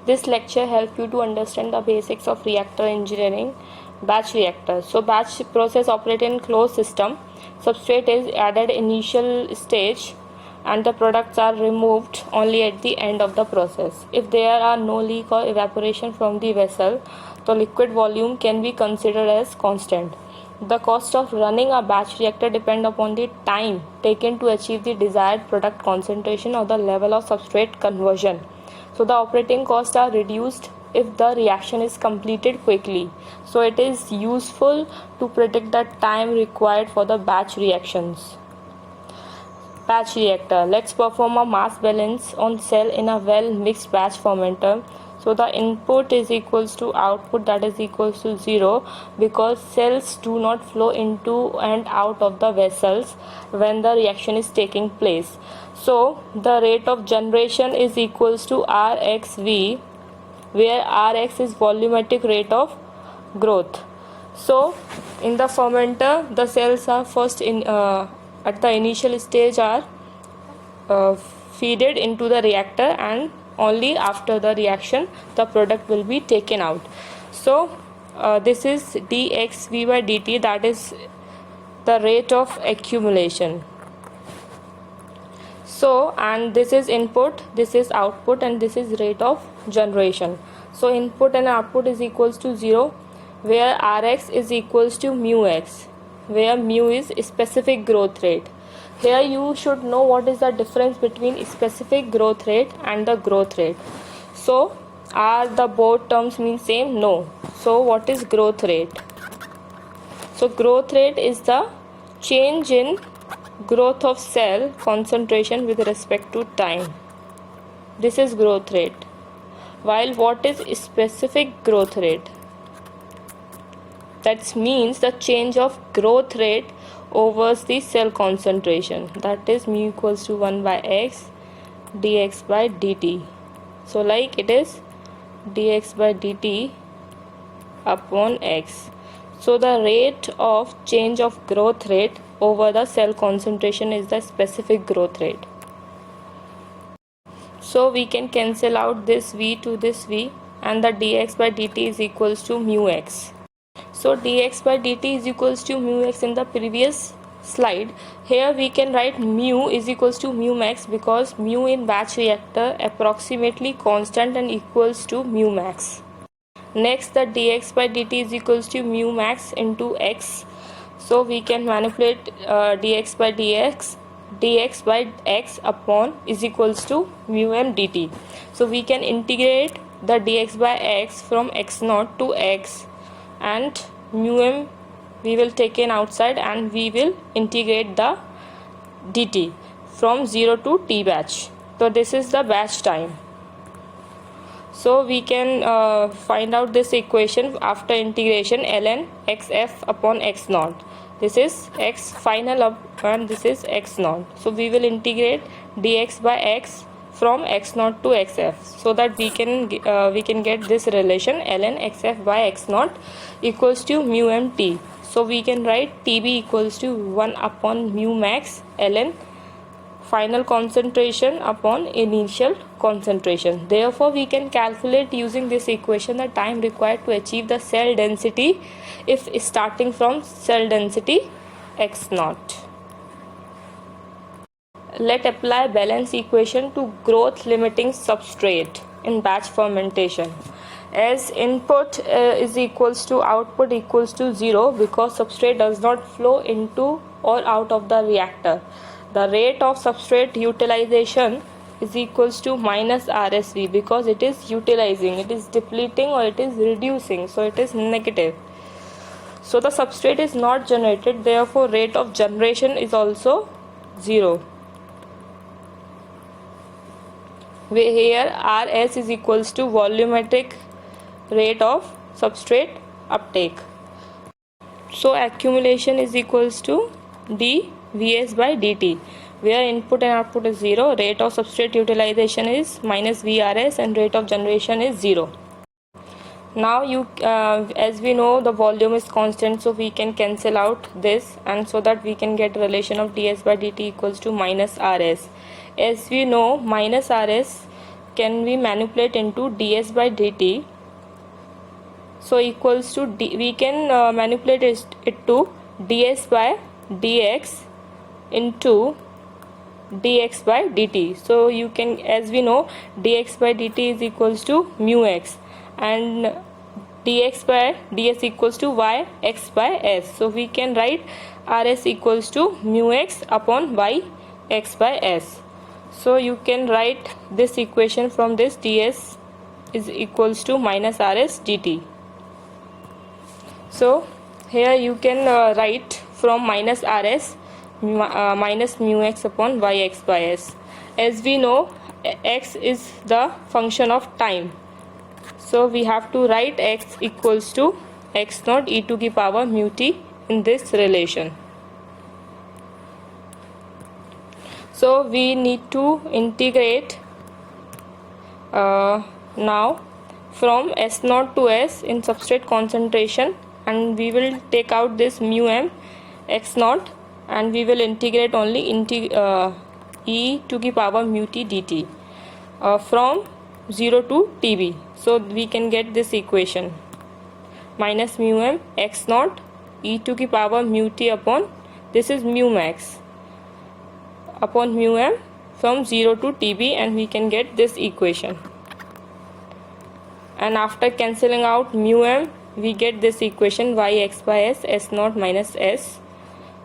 This lecture helps you to understand the basics of reactor engineering. Batch reactor. So batch process operate in closed system. Substrate is added initial stage and the products are removed only at the end of the process. If there are no leak or evaporation from the vessel, the liquid volume can be considered as constant. The cost of running a batch reactor depends upon the time taken to achieve the desired product concentration or the level of substrate conversion. So the operating costs are reduced if the reaction is completed quickly. So it is useful to predict the time required for the batch reactions. Batch reactor. Let's perform a mass balance on cell in a well mixed batch fermenter. So the input is equals to output, that is equals to 0, because cells do not flow into and out of the vessels when the reaction is taking place. So the rate of generation is equals to Rxv, where Rx is volumetric rate of growth. So in the fermenter, the cells are first in at the initial stage are feeded into the reactor, and only after the reaction the product will be taken out. So this is dxv by dt, that is the rate of accumulation. So, and this is input, this is output, and this is rate of generation. So input and output is equals to 0, where Rx is equals to mu x, where mu is specific growth rate. Here you should know what is the difference between specific growth rate and the growth rate. So are the both terms mean same? No. So what is growth rate? So growth rate is the change in growth of cell concentration with respect to time. This is growth rate. While what is specific growth rate? That means the change of growth rate over the cell concentration, that is mu equals to 1 by x dx by dt. So like it is dx by dt upon x. So the rate of change of growth rate over the cell concentration is the specific growth rate. So we can cancel out this v to this v, and the dx by dt is equals to mu x. So dx by dt is equals to mu x in the previous slide. Here we can write mu is equals to mu max, because mu in batch reactor approximately constant and equals to mu max. Next, the dx by dt is equals to mu max into x. So we can manipulate dx by x upon is equals to mu m dt. So we can integrate the dx by x from x0 to x, and mu m we will take in outside, and we will integrate the dt from 0 to t batch. So this is the batch time. So we can find out this equation after integration, ln xf upon x0. This is x final up, and this is x0. So we will integrate dx by x from x0 to xf, so that we can get this relation ln xf by x0 equals to mu m t. So we can write tb equals to 1 upon mu max ln final concentration upon initial concentration. Therefore we can calculate using this equation the time required to achieve the cell density if starting from cell density x0. Let apply balance equation to growth limiting substrate in batch fermentation. As input is equals to output equals to 0, because substrate does not flow into or out of the reactor. The rate of substrate utilization is equals to minus RSV, because it is utilizing, it is depleting, or it is reducing, so it is negative. So the substrate is not generated, therefore rate of generation is also 0. Here Rs is equals to volumetric rate of substrate uptake. So accumulation is equals to dVs by dt, where input and output is 0, rate of substrate utilization is minus Vrs, and rate of generation is 0. Now as we know the volume is constant, so we can cancel out this, and so that we can get relation of ds by dt equals to minus Rs. As we know, minus Rs can we manipulate into ds by dt? So equals to we can manipulate it to ds by dx into dx by dt. So you can, as we know, dx by dt is equals to mu x, and dx by ds equals to y x by s. So we can write rs equals to mu x upon y x by s. So you can write this equation from this: ds is equals to minus rs dt. So here you can write from minus rs minus mu x upon y x by s. As we know, x is the function of time, so we have to write x equals to x naught e to the power mu t in this relation. So we need to integrate now from s naught to s in substrate concentration, and we will take out this mu m x naught, and we will integrate only e to the power mu t dt from 0 to tb. So we can get this equation: minus mu m x naught e to the power mu t upon, this is mu max, upon mu m from 0 to tb, and we can get this equation. And after cancelling out mu m, we get this equation: y x by s, s naught minus s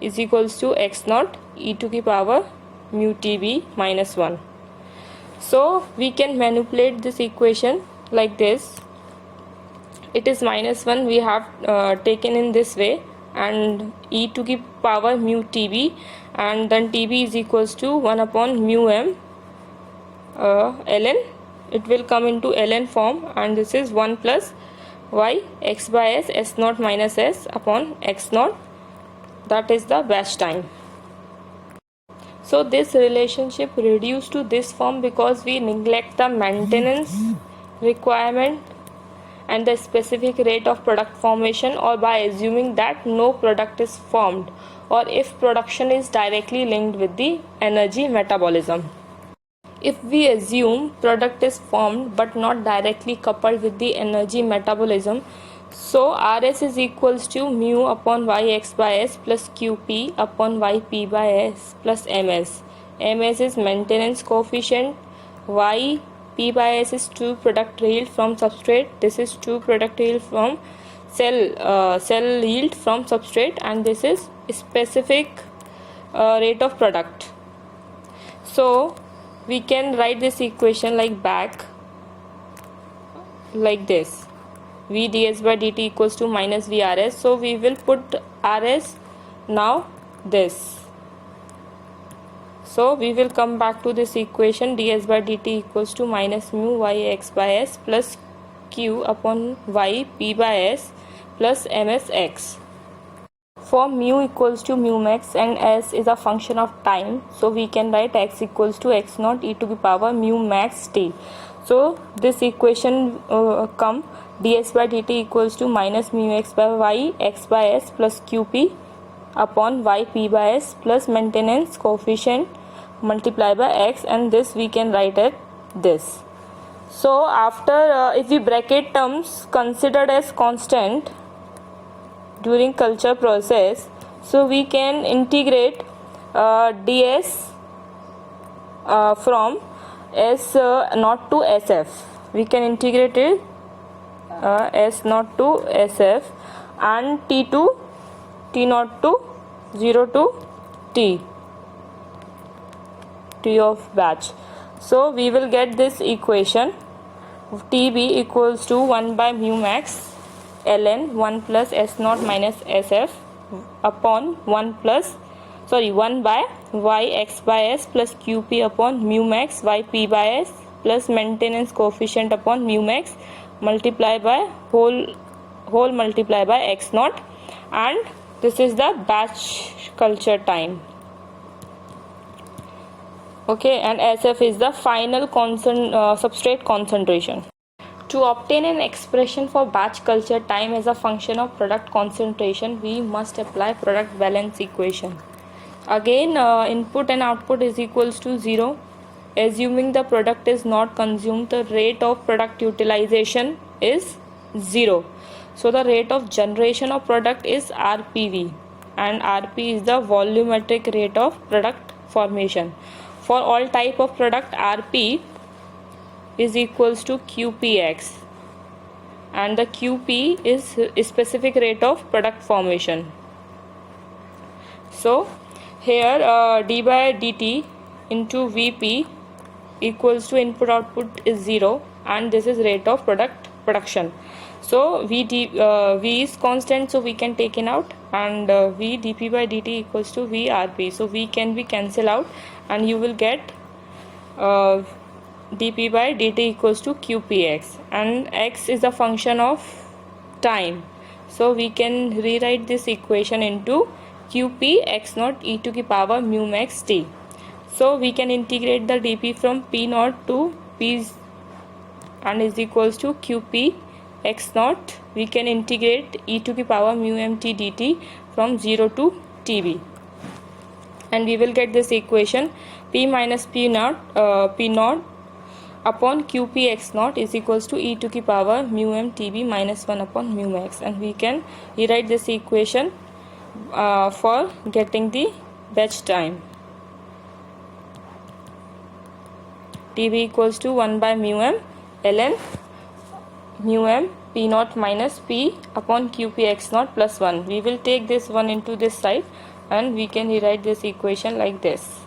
is equals to x naught e to the power mu tb minus 1. So we can manipulate this equation like this. It is minus 1 we have taken in this way, and e to the power mu tb, and then tb is equals to 1 upon mu m ln. It will come into ln form, and this is 1 plus y x by s, s naught minus s upon x naught, that is the batch time. So this relationship reduced to this form because we neglect the maintenance requirement and the specific rate of product formation, or by assuming that no product is formed, or if production is directly linked with the energy metabolism. If we assume product is formed but not directly coupled with the energy metabolism, so rs is equals to mu upon y x by s plus qp upon y p by s plus ms. Ms is maintenance coefficient, y p by s is true product yield from substrate, this is true product yield from cell yield from substrate, and this is specific rate of product. So we can write this equation like back, like this: v ds by dt equals to minus v rs. So we will put rs now this. So we will come back to this equation: ds by dt equals to minus mu y x by s plus q upon y p by s plus ms x. For mu equals to mu max and s is a function of time, so we can write x equals to x naught e to the power mu max t. So this equation come ds by dt equals to minus mu x by y x by s plus qp upon y p by s plus maintenance coefficient multiply by x, and this we can write it this. So after if we bracket terms considered as constant during culture process, so we can integrate ds from s naught to sf. We can integrate it s naught to sf and t naught to 0 to t of batch. So we will get this equation: tb equals to 1 by mu max ln 1 plus s naught minus sf upon 1 by y x by s plus qp upon mu max y p by s plus maintenance coefficient upon mu max multiply by whole multiply by x naught, and this is the batch culture time. Okay, and sf is the final substrate concentration. To obtain an expression for batch culture time as a function of product concentration, we must apply product balance equation. Again, input and output is equals to 0. assuming the product is not consumed, the rate of product utilization is 0. So the rate of generation of product is RPV, and RP is the volumetric rate of product formation. For all type of product, RP is equals to QPX, and the QP is specific rate of product formation. So here d by dt into Vp equals to input output is 0, and this is rate of production. So V is constant, so we can take it out, and V dP by dt equals to V Rp. So V can be cancelled out, and you will get dP by dt equals to QPX, and X is a function of time. So we can rewrite this equation into QP x naught e to the power mu max t. So we can integrate the dP from P naught to P and is equals to QP x naught. We can integrate e to the power mu mt dt from 0 to TB, and we will get this equation P minus P naught upon QP x naught is equals to e to the power mu m TB minus 1 upon mu max, and we can rewrite this equation for getting the batch time. TB equals to 1 by mu m ln mu m P naught minus P upon QP x naught plus 1. We will take this 1 into this side, and we can rewrite this equation like this.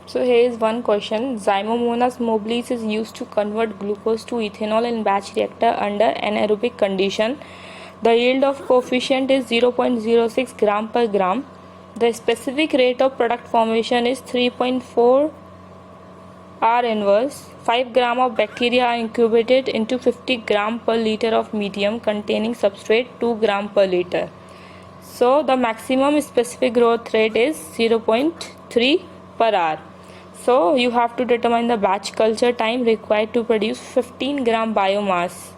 So here is one question. Zymomonas mobilis is used to convert glucose to ethanol in batch reactor under anaerobic condition. The yield of coefficient is 0.06 gram per gram. The specific rate of product formation is 3.4 R inverse. 5 gram of bacteria are incubated into 50 gram per liter of medium containing substrate 2 gram per liter. So the maximum specific growth rate is 0.3 per hour. So you have to determine the batch culture time required to produce 15 gram biomass,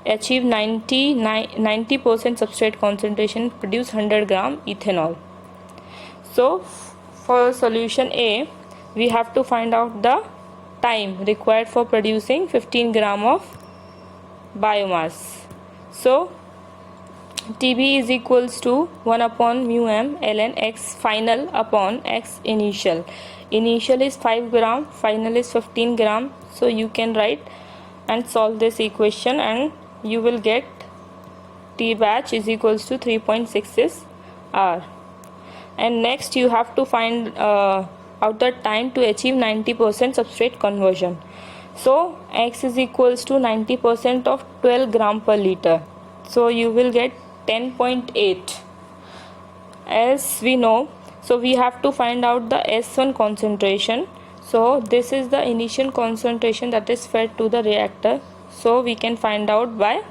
achieve 90% substrate concentration, produce 100 gram ethanol. So for solution A, we have to find out the time required for producing 15 gram of biomass. So TB is equals to 1 upon mu m ln x final upon x initial. Initial is 5 gram, final is 15 gram. So you can write and solve this equation, and you will get T batch is equals to 3.66 hour. And next you have to find out the time to achieve 90% substrate conversion. So x is equals to 90% of 12 gram per liter. So you will get 10.8 as we know. So we have to find out the S1 concentration. So this is the initial concentration that is fed to the reactor. So we can find out by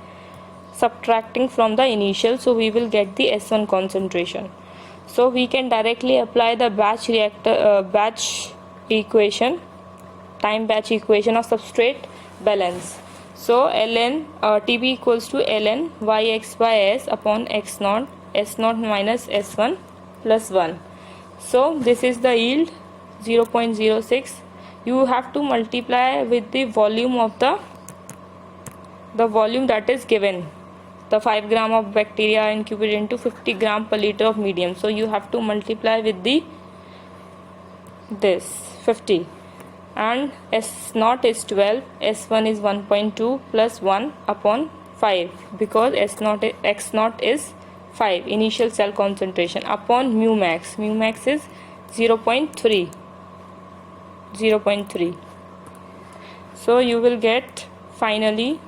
subtracting from the initial. So we will get the S1 concentration. So we can directly apply the batch equation, time batch equation of substrate balance. So ln TB equals to ln yx by s upon x naught, s naught minus s1 plus 1. So this is the yield 0.06. You have to multiply with the volume of the volume that is given. The 5 gram of bacteria incubated into 50 gram per liter of medium. So you have to multiply with this 50, and S naught is 12, S1 is 1.2 plus 1 upon 5, because x naught is 5 initial cell concentration upon mu max. Mu max is 0.3. So you will get finally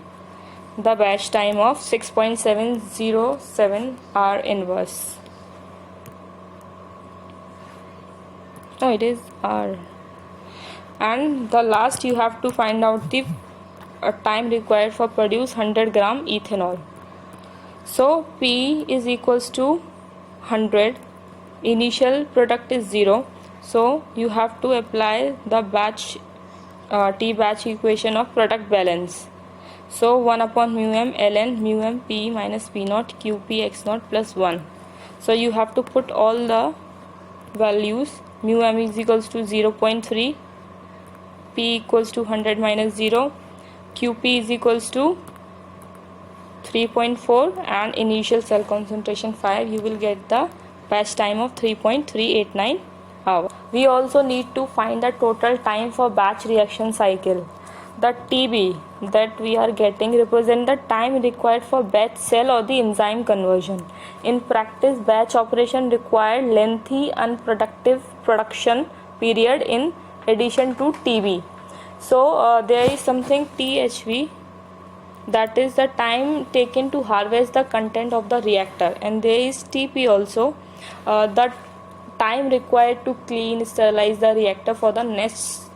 the batch time of 6.707 R inverse. No, it is R. And the last you have to find out the time required for produce 100 gram ethanol. So P is equals to 100. Initial product is 0. So you have to apply the batch T batch equation of product balance. So 1 upon mu m ln mu m P minus P naught QP x naught plus 1. So you have to put all the values. Mu m is equals to 0.3, P equals to 100 minus 0, QP is equals to 3.4, and initial cell concentration 5, you will get the batch time of 3.389 hours. We also need to find the total time for batch reaction cycle. The TB that we are getting represent the time required for batch cell or the enzyme conversion. In practice, batch operation require lengthy unproductive production period in addition to TB. So there is something THV, that is the time taken to harvest the content of the reactor, and there is TP also, the time required to clean, sterilize the reactor for the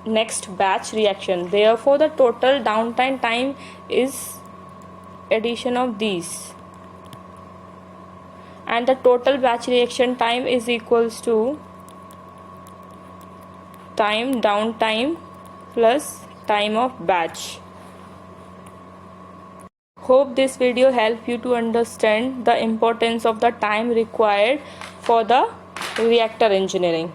next batch reaction. Therefore the total downtime time is addition of these, and the total batch reaction time is equals to time downtime plus time of batch. Hope this video helped you to understand the importance of the time required for the reactor engineering.